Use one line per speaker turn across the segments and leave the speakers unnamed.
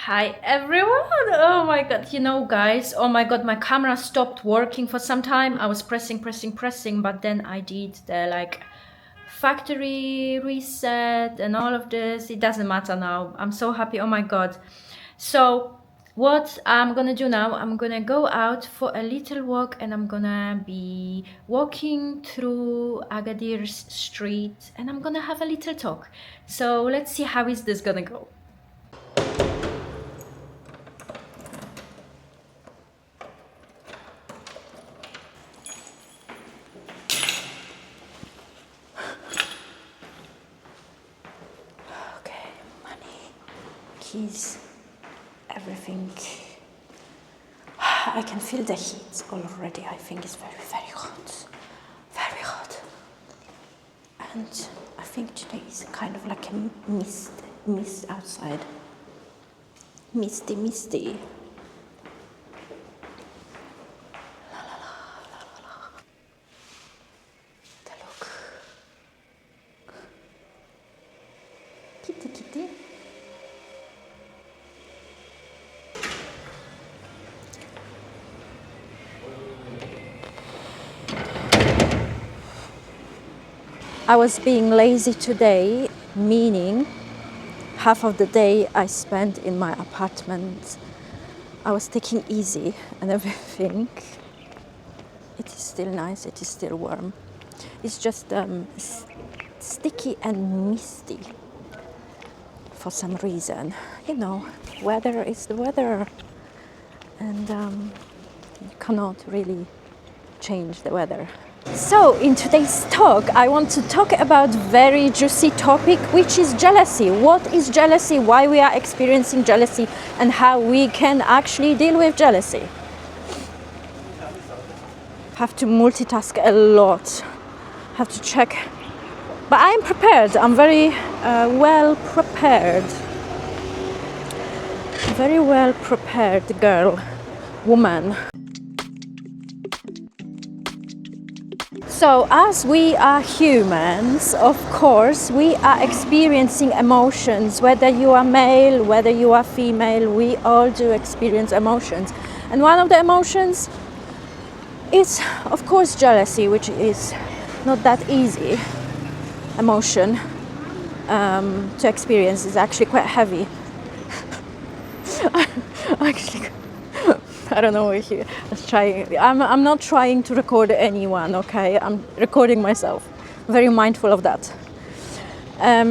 Hi everyone! Oh my god, guys, oh my god, my camera stopped working for some time. I was pressing, but then I did the factory reset and all of this. It doesn't matter now. I'm so happy, oh my god. So what I'm gonna do now, I'm gonna go out for a little walk and I'm gonna be walking through Agadir's street and I'm gonna have a little talk. So let's see how is this gonna go. Okay, money, keys, everything. I can feel the heat already. I think it's very, very hot. Very hot. And I think today is kind of like a mist outside. Misty. La la la, la la la. The look. Kitty. I was being lazy today, meaning half of the day I spent in my apartment. I was taking easy and everything. It is still nice, it is still warm. It's just sticky and misty for some reason. Weather is the weather, and you cannot really change the weather. So in today's talk, I want to talk about very juicy topic, which is jealousy. What is jealousy? Why we are experiencing jealousy, and how we can actually deal with jealousy. Have to multitask a lot. Have to check, but I'm prepared. I'm very well prepared. Very well prepared girl, woman. So as we are humans, of course, we are experiencing emotions. Whether you are male, whether you are female, we all do experience emotions. And one of the emotions is, of course, jealousy, which is not that easy emotion to experience. It's actually quite heavy. Actually, I don't know if you was trying. I'm not trying to record anyone, okay? I'm recording myself. Very mindful of that.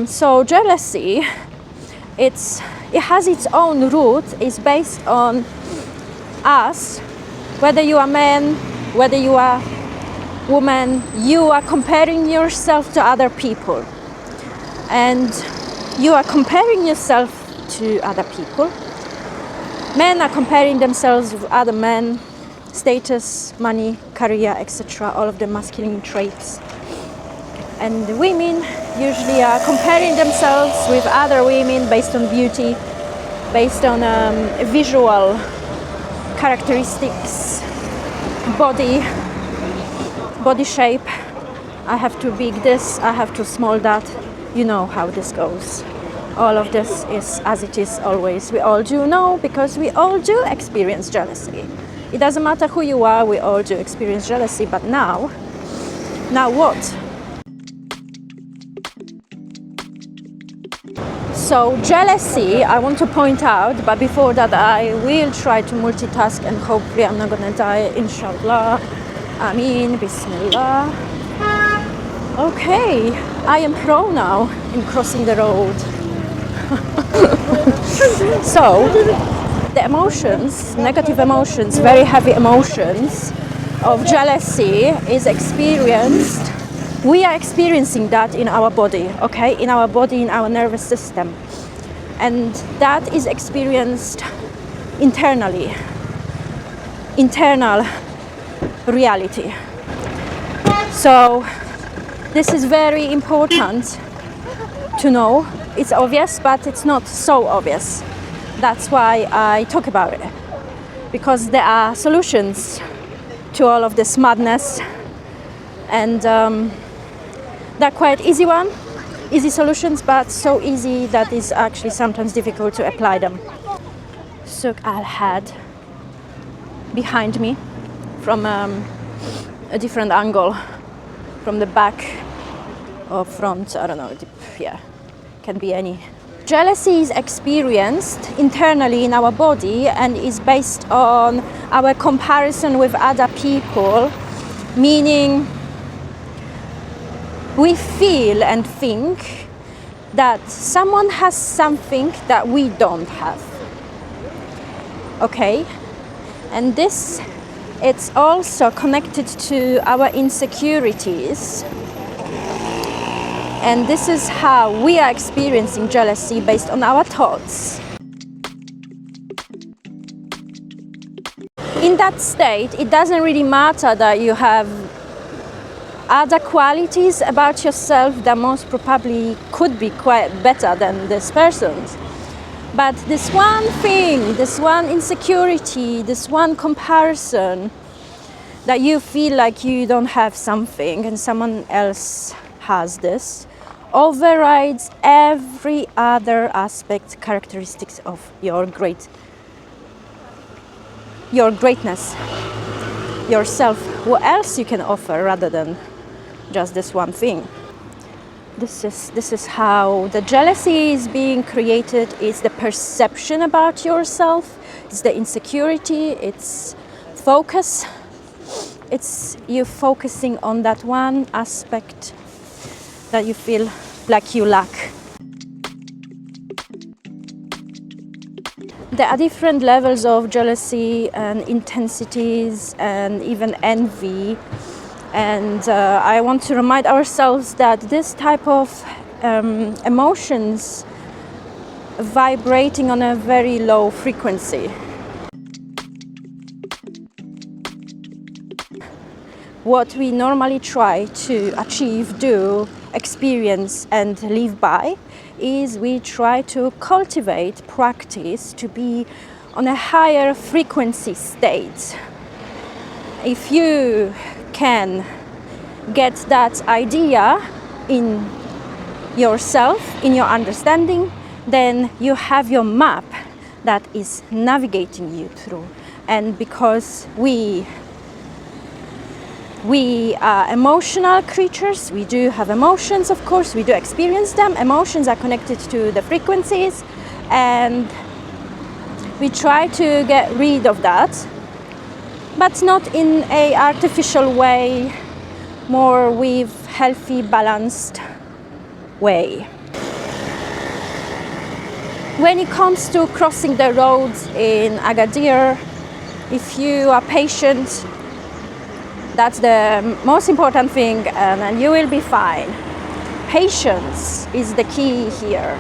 So jealousy, it has its own root. It's based on us, whether you are man, whether you are woman, you are comparing yourself to other people, and you are comparing yourself to other people. Men are comparing themselves with other men, status, money, career, etc., all of the masculine traits. And the women usually are comparing themselves with other women based on beauty, based on visual characteristics, body shape. I have to big this, I have to small that. You know how this goes. All of this is as it is always. We all do know, because we all do experience jealousy. It doesn't matter who you are, we all do experience jealousy. But now what? So jealousy, I want to point out, but before that I will try to multitask and hopefully I'm not gonna die, inshallah. Ameen, bismillah. Okay, I am pro now in crossing the road. So, the emotions, negative emotions, very heavy emotions of jealousy is experienced. We are experiencing that in our body, okay? In our body, in our nervous system. And that is experienced internally. Internal reality. So, this is very important to know. It's obvious, but it's not so obvious. That's why I talk about it, because there are solutions to all of this madness, and they're quite easy solutions, but so easy that it's actually sometimes difficult to apply them. Souk al-Had behind me from a different angle, from the back or front, I don't know, yeah, can be any. Jealousy is experienced internally in our body and is based on our comparison with other people, meaning we feel and think that someone has something that we don't have. Okay? And this, it's also connected to our insecurities. And this is how we are experiencing jealousy based on our thoughts. In that state, it doesn't really matter that you have other qualities about yourself that most probably could be quite better than this person's. But this one thing, this one insecurity, this one comparison that you feel like you don't have something and someone else has this, overrides every other aspect, characteristics of your greatness, yourself, what else you can offer rather than just this one thing. This is how the jealousy is being created. It's the perception about yourself, it's the insecurity, it's focus, it's you focusing on that one aspect that you feel like you lack. There are different levels of jealousy and intensities and even envy. And I want to remind ourselves that this type of emotions vibrating on a very low frequency. What we normally try to achieve, do, experience and live by is we try to cultivate, practice to be on a higher frequency state. If you can get that idea in yourself, in your understanding, then you have your map that is navigating you through. And because we are emotional creatures, we do have emotions, of course, we do experience them. Emotions are connected to the frequencies, and we try to get rid of that, but not in an artificial way, more with healthy, balanced way. When it comes to crossing the roads in Agadir, if you are patient, that's the most important thing, and you will be fine. Patience is the key here.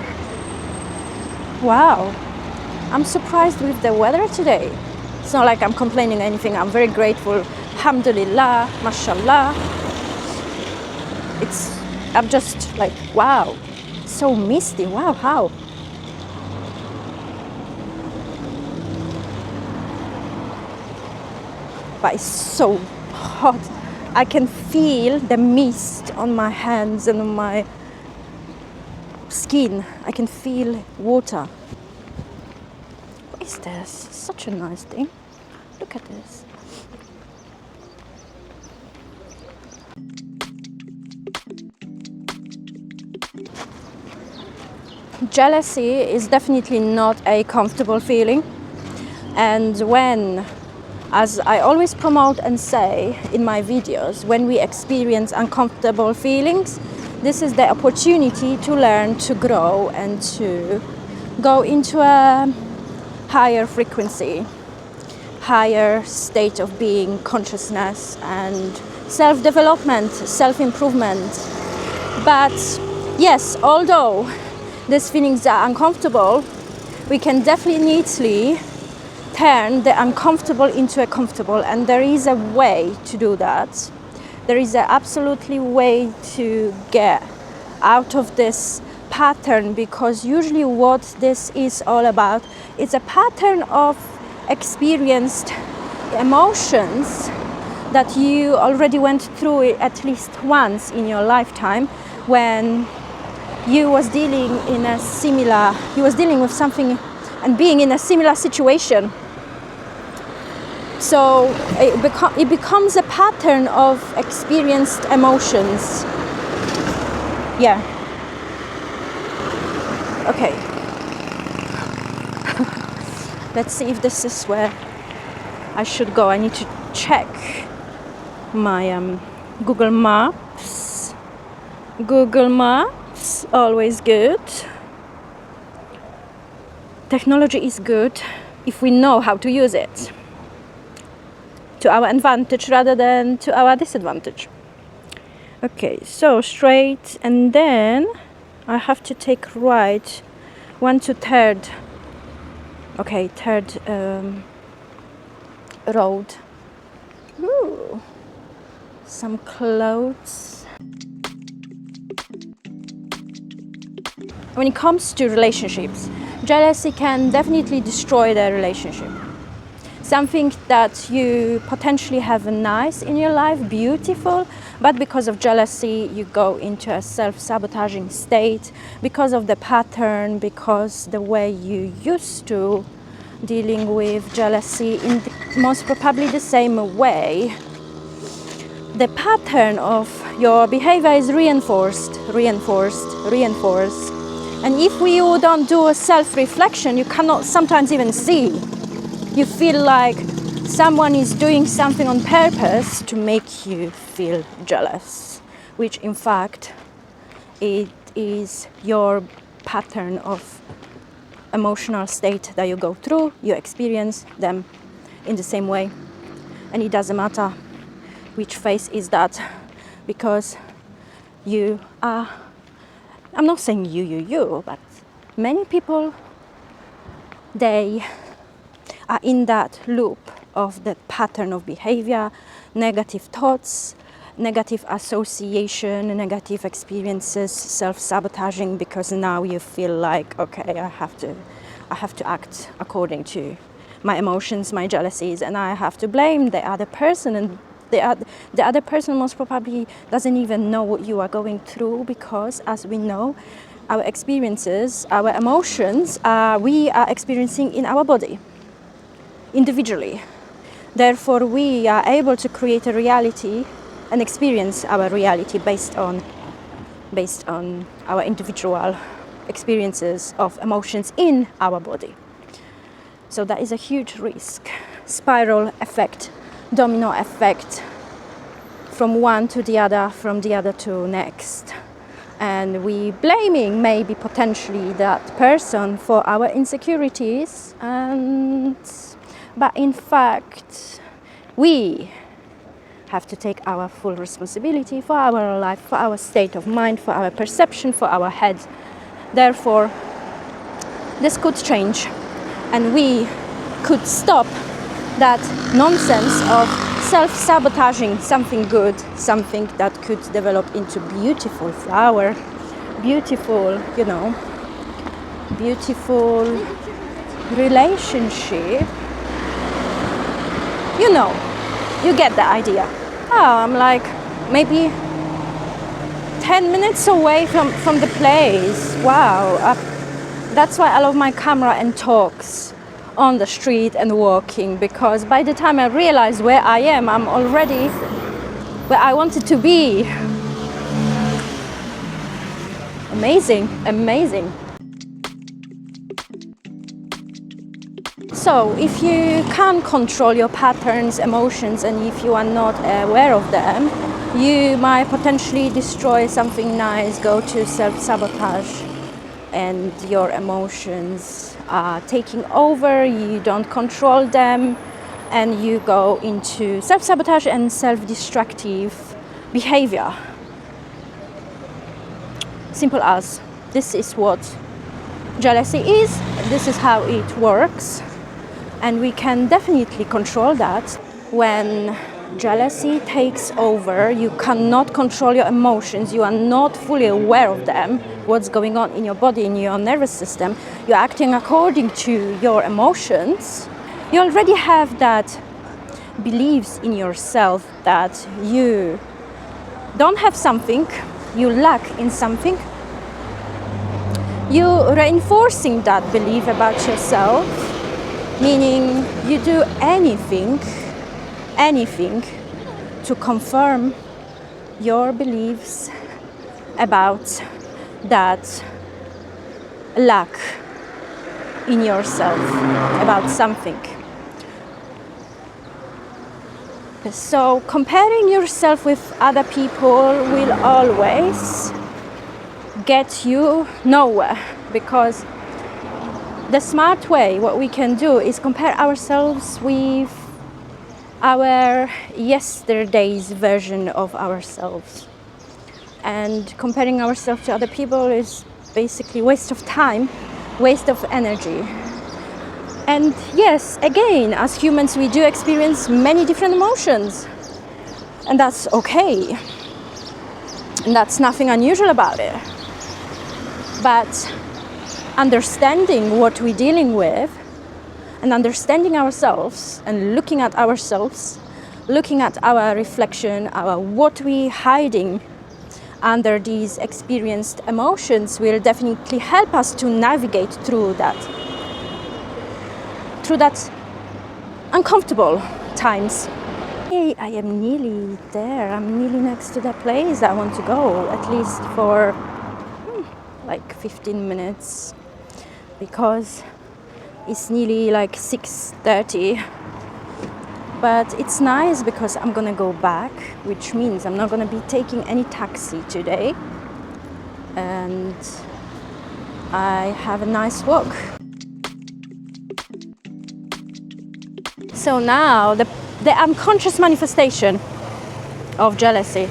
Wow, I'm surprised with the weather today. It's not like I'm complaining anything. I'm very grateful. Alhamdulillah, mashallah. I'm just like, wow, so misty. Wow, how? But it's so hot. I can feel the mist on my hands and on my skin. I can feel water. What is this? Such a nice thing. Look at this. Jealousy is definitely not a comfortable feeling. And when, as I always promote and say in my videos, when we experience uncomfortable feelings, this is the opportunity to learn, to grow, and to go into a higher frequency, higher state of being, consciousness, and self-development, self-improvement. But yes, although these feelings are uncomfortable, we can definitely turn the uncomfortable into a comfortable, and there is a way to do that. There is an absolutely way to get out of this pattern, because usually what this is all about, it's a pattern of experienced emotions that you already went through it at least once in your lifetime, when you was dealing with something and being in a similar situation. So it becomes a pattern of experienced emotions. Yeah. Okay. Let's see if this is where I should go. I need to check my Google Maps. Google Maps, always good. Technology is good if we know how to use it to our advantage rather than to our disadvantage. Okay, so straight, and then I have to take right 1 to 3rd. Okay, 3rd road. Ooh, some clothes. When it comes to relationships, jealousy can definitely destroy the relationship. Something that you potentially have nice in your life, beautiful, but because of jealousy you go into a self-sabotaging state because of the pattern, because the way you used to dealing with jealousy in most probably the same way. The pattern of your behavior is reinforced. And if you don't do a self-reflection, you cannot sometimes even see. You feel like someone is doing something on purpose to make you feel jealous, which in fact it is your pattern of emotional state that you go through. You experience them in the same way, and it doesn't matter which phase is that, because you are, I'm not saying you, but many people, they are in that loop of the pattern of behavior, negative thoughts, negative association, negative experiences, self-sabotaging, because now you feel like, okay, I have to act according to my emotions, my jealousies, and I have to blame the other person, and the other person most probably doesn't even know what you are going through, because as we know, our experiences, our emotions, we are experiencing in our body individually. Therefore, we are able to create a reality and experience our reality based on our individual experiences of emotions in our body. So that is a huge risk. Spiral effect, domino effect, from one to the other, from the other to next. And we blaming maybe potentially that person for our insecurities, but in fact we have to take our full responsibility for our life, for our state of mind, for our perception, for our head. Therefore, this could change, and we could stop that nonsense of self-sabotaging something good, something that could develop into beautiful flower, beautiful, beautiful relationship. You get the idea. I'm like maybe 10 minutes away from the place. Wow. That's why I love my camera and talks on the street and walking, because by the time I realize where I am, I'm already where I wanted to be. Amazing, amazing. So if you can't control your patterns, emotions, and if you are not aware of them, you might potentially destroy something nice, go to self-sabotage, and your emotions are taking over, you don't control them, and you go into self-sabotage and self-destructive behavior. Simple as. This is what jealousy is, this is how it works. And we can definitely control that. When jealousy takes over, you cannot control your emotions, you are not fully aware of them, what's going on in your body, in your nervous system, you're acting according to your emotions. You already have that beliefs in yourself that you don't have something, you lack in something. you reinforcing that belief about yourself, meaning you do anything to confirm your beliefs about that lack in yourself, about something. So comparing yourself with other people will always get you nowhere, because the smart way, what we can do is compare ourselves with our yesterday's version of ourselves. And comparing ourselves to other people is basically waste of time, waste of energy. And yes, again, as humans, we do experience many different emotions, and that's okay. And that's nothing unusual about it. But understanding what we're dealing with and understanding ourselves and looking at ourselves, looking at our reflection, our what we're hiding under these experienced emotions will definitely help us to navigate through that uncomfortable times. Hey, I am nearly there. I'm nearly next to the place I want to go, at least for like 15 minutes, because it's nearly like 6:30. But it's nice because I'm gonna go back, which means I'm not gonna be taking any taxi today, and I have a nice walk. So now the unconscious manifestation of jealousy.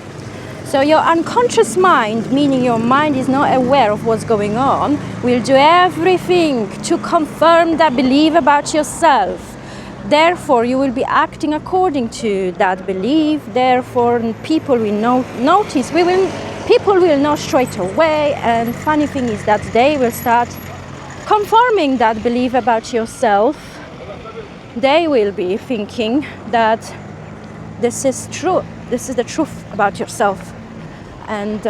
So your unconscious mind, meaning your mind is not aware of what's going on, will do everything to confirm that belief about yourself. Therefore, you will be acting according to that belief. Therefore, people will notice. People will know straight away. And funny thing is that they will start confirming that belief about yourself. They will be thinking that this is true. This is the truth about yourself. And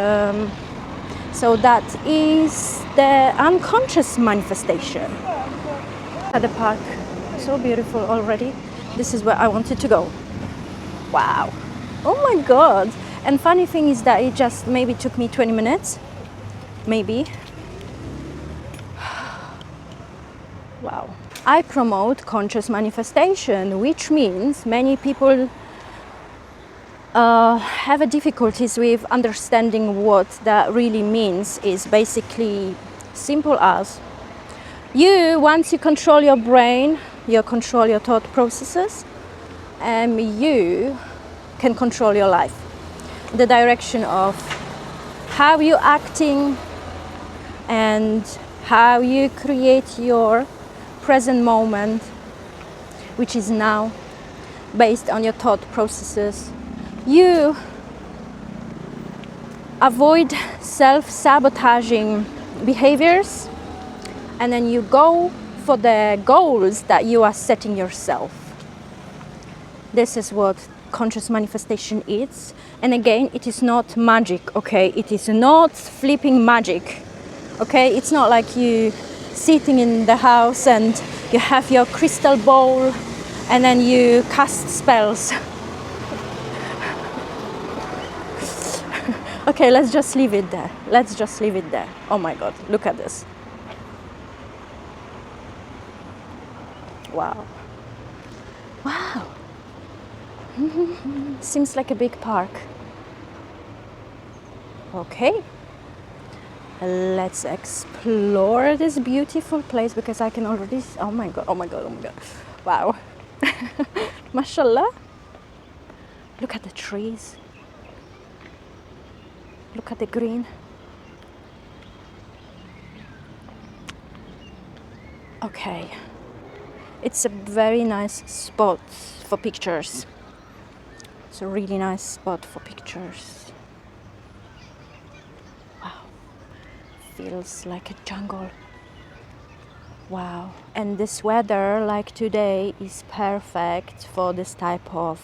so that is the unconscious manifestation. At the park, so beautiful already. This is where I wanted to go. Wow. Oh my God. And funny thing is that it just maybe took me 20 minutes. Maybe. Wow. I promote conscious manifestation, which means many people have difficulties with understanding what that really means. Is basically simple as once you control your brain, you control your thought processes, and you can control your life. The direction of how you're acting and how you create your present moment, which is now, based on your thought processes. You avoid self-sabotaging behaviors, and then you go for the goals that you are setting yourself. This is what conscious manifestation is. And again, it is not magic, okay? It is not flipping magic, okay? It's not like you sitting in the house and you have your crystal ball and then you cast spells. Okay, let's just leave it there. Let's just leave it there. Oh my God, look at this. Wow. Wow. Seems like a big park. Okay. Let's explore this beautiful place, because I can already, oh my God, oh my God, oh my God. Wow. Mashallah. Look at the trees. Look at the green. Okay. It's a very nice spot for pictures. It's a really nice spot for pictures. Wow. Feels like a jungle. Wow. And this weather, like today, is perfect for this type of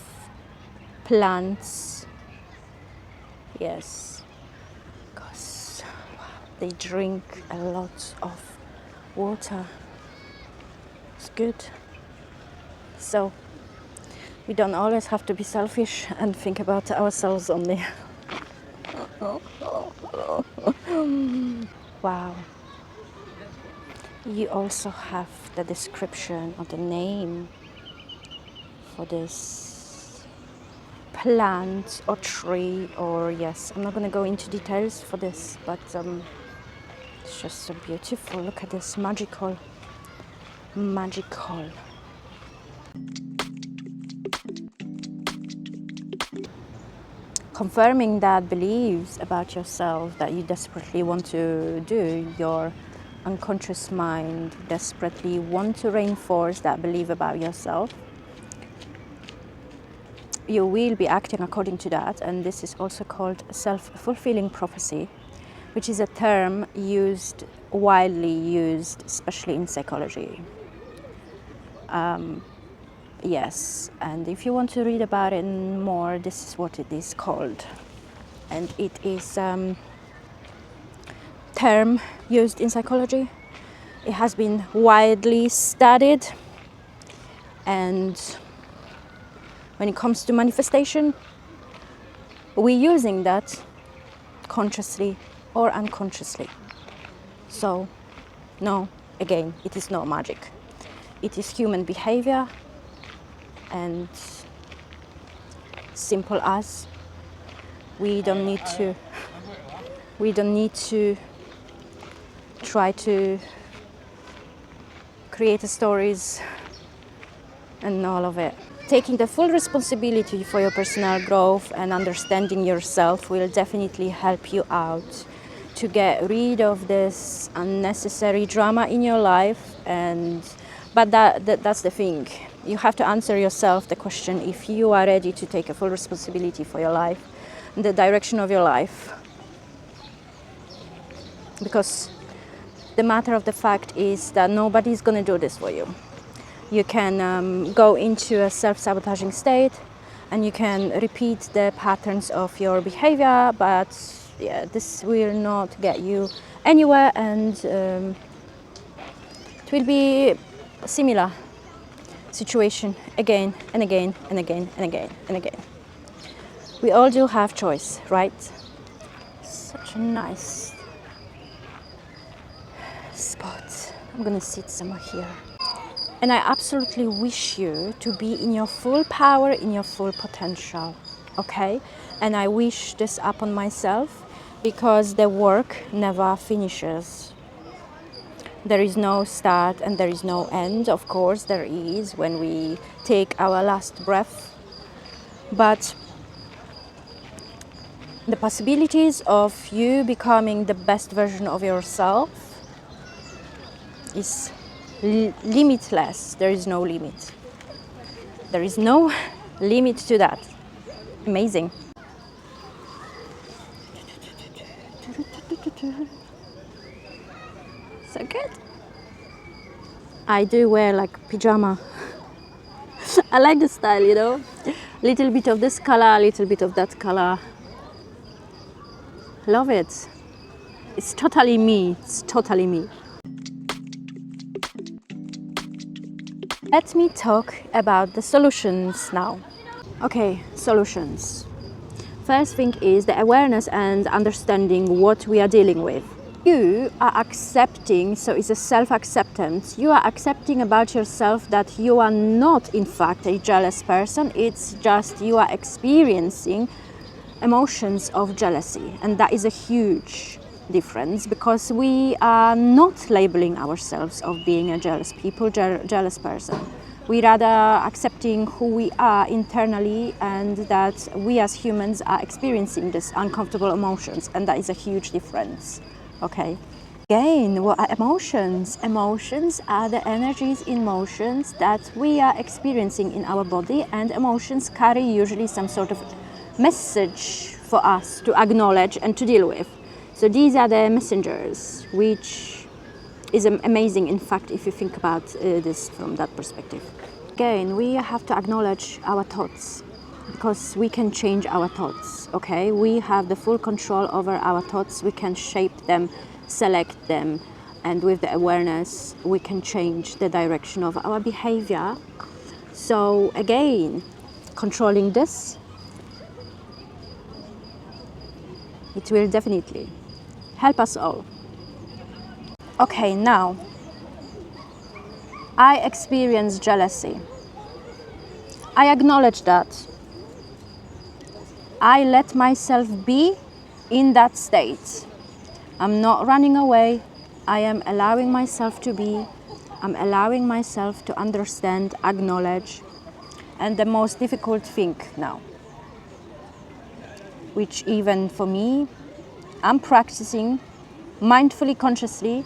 plants. Yes. Because, wow. they drink a lot of water. It's good. So we don't always have to be selfish and think about ourselves only. Wow. You also have the description or the name for this plant or tree, or yes, I'm not going to go into details for this, but it's just so beautiful. Look at this, magical. Confirming that beliefs about yourself that you desperately want to do, your unconscious mind desperately want to reinforce that belief about yourself. You will be acting according to that, and this is also called self-fulfilling prophecy, which is a term widely used, especially in psychology. Yes, and if you want to read about it more, this is what it is called. And it is term used in psychology. It has been widely studied, and when it comes to manifestation, we're using that consciously or unconsciously. So, no, again, it is not magic. It is human behavior, and simple as we don't need to try to create stories and all of it. Taking the full responsibility for your personal growth and understanding yourself will definitely help you out to get rid of this unnecessary drama in your life. But that's the thing. You have to answer yourself the question if you are ready to take a full responsibility for your life, the direction of your life. Because the matter of the fact is that nobody's going to do this for you. You can go into a self-sabotaging state and you can repeat the patterns of your behavior, but yeah, this will not get you anywhere, and it will be a similar situation again and again and again and again and again. We all do have choice, right? Such a nice spot. I'm gonna sit somewhere here. And I absolutely wish you to be in your full power, in your full potential, okay? And I wish this upon myself, because the work never finishes. There is no start and there is no end. Of course, there is when we take our last breath. But the possibilities of you becoming the best version of yourself is limitless. There is no limit. There is no limit to that. Amazing. So good. I do wear like pajama. I like the style, you know. Little bit of this color, little bit of that color. Love it. It's totally me. It's totally me. Let me talk about the solutions now. Okay, solutions. First thing is the awareness and understanding what we are dealing with. You are accepting, so it's a self-acceptance. You are accepting about yourself that you are not, in fact, a jealous person. It's just you are experiencing emotions of jealousy. And that is a huge difference, because we are not labeling ourselves of being a jealous jealous person. We rather accepting who we are internally, and that we as humans are experiencing these uncomfortable emotions, and that is a huge difference. Okay. Again, what are emotions? Emotions are the energies in motions that we are experiencing in our body, and emotions carry usually some sort of message for us to acknowledge and to deal with. So these are the messengers, which is amazing, in fact, if you think about this from that perspective. Again, we have to acknowledge our thoughts, because we can change our thoughts, okay? We have the full control over our thoughts. We can shape them select them, and with the awareness we can change the direction of our behavior. So again, controlling this, it will definitely help us all. Okay, now I experience jealousy. I acknowledge that. I let myself be in that state. I'm not running away. I am allowing myself to be. I'm allowing myself to understand, acknowledge. And the most difficult thing now, which even for me, I'm practicing mindfully, consciously,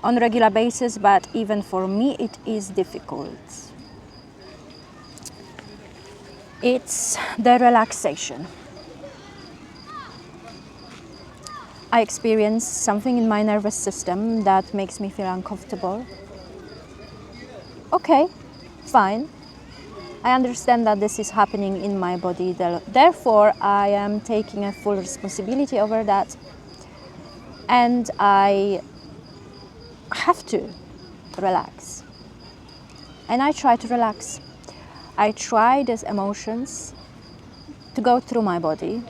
on a regular basis, but even for me it is difficult. It's the relaxation. I experience something in my nervous system that makes me feel uncomfortable. Okay, fine. I understand that this is happening in my body, therefore I am taking a full responsibility over that, and I have to relax. And I try to relax. I try these emotions to go through my body.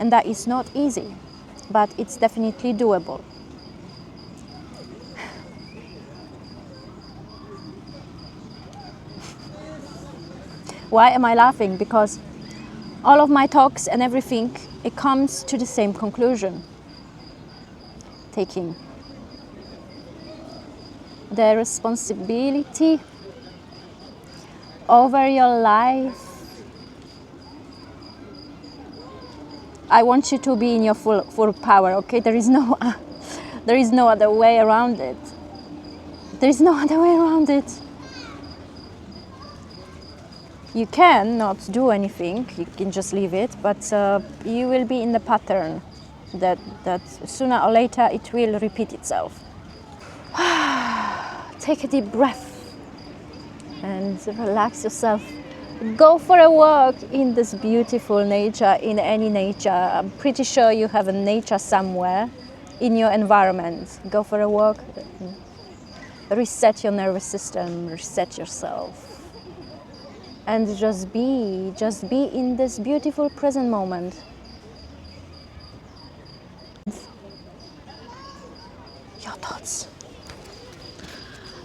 And that is not easy, but it's definitely doable. Why am I laughing? Because all of my talks and everything, it comes to the same conclusion. Taking the responsibility over your life. I want you to be in your full power, okay? There is no other way around it. There is no other way around it. You can not do anything, you can just leave it, but you will be in the pattern that sooner or later it will repeat itself. Take a deep breath and relax yourself. Go for a walk in this beautiful nature, in any nature. I'm pretty sure you have a nature somewhere in your environment. Go for a walk, reset your nervous system, reset yourself. And just be in this beautiful present moment.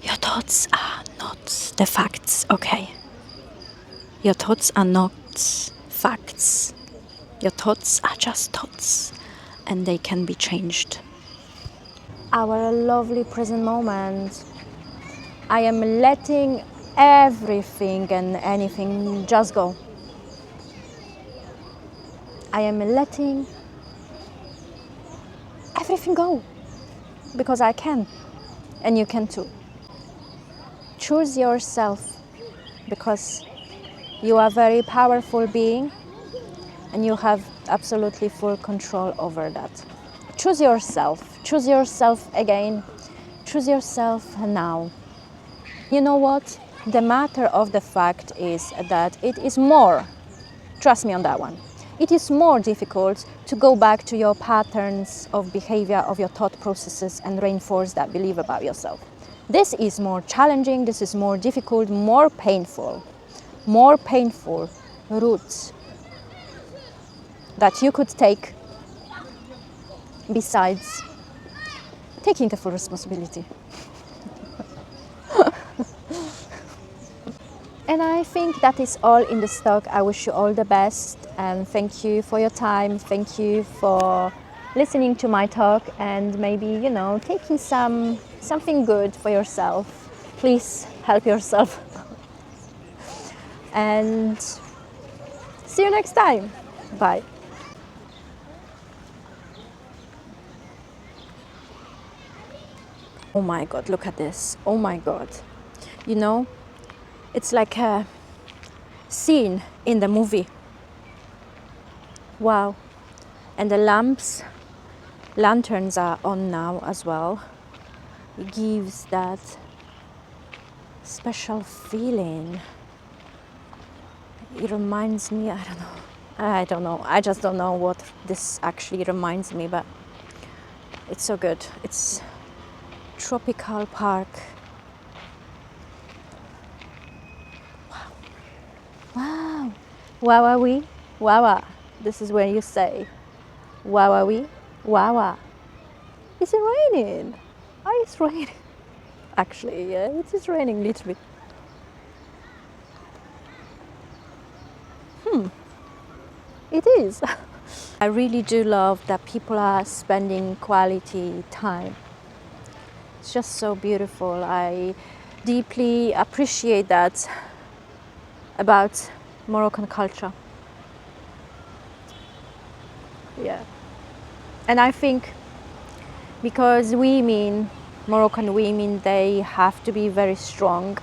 Your thoughts are not the facts, okay? Your thoughts are not facts. Your thoughts are just thoughts, and they can be changed. Our lovely present moment. I am letting everything and anything just go. I am letting everything go because I can, and you can too. Choose yourself because you are a very powerful being and you have absolutely full control over that. Choose yourself. Choose yourself again. Choose yourself now. You know what? The matter of the fact is that it is more, trust me on that one, it is more difficult to go back to your patterns of behavior, of your thought processes, and reinforce that belief about yourself. This is more challenging, this is more difficult, more painful route that you could take besides taking the full responsibility. And I think that is all in this talk. I wish you all the best and thank you for your time. Thank you for listening to my talk and maybe, taking something good for yourself. Please help yourself. And see you next time. Bye. Oh my God, look at this. Oh my God. It's like a scene in the movie. Wow. And the lanterns are on now as well. It gives that special feeling. It reminds me, I don't know, I don't know. I just don't know what this actually reminds me, but it's so good. It's tropical park. Wow. Wawawi. Wawa. This is where you say Wawawi. Wawa. Is it raining? Oh, it's raining. Actually, yeah, it is raining a little bit. It is. I really do love that people are spending quality time. It's just so beautiful. I deeply appreciate that about Moroccan culture. Yeah. And I think because Moroccan women, they have to be very strong.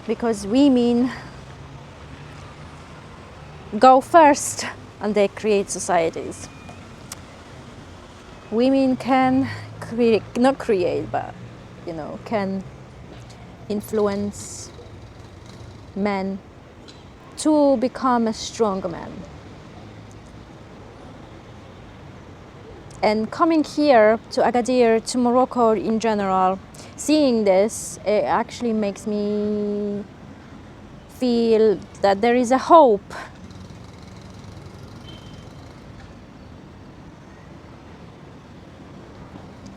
Because women go first and they create societies. Women can not create, but can influence men to become a strong man. And coming here to Agadir, to Morocco in general, seeing this, it actually makes me feel that there is a hope.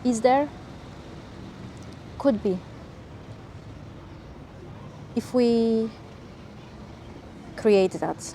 Is there? Could be. If we create that.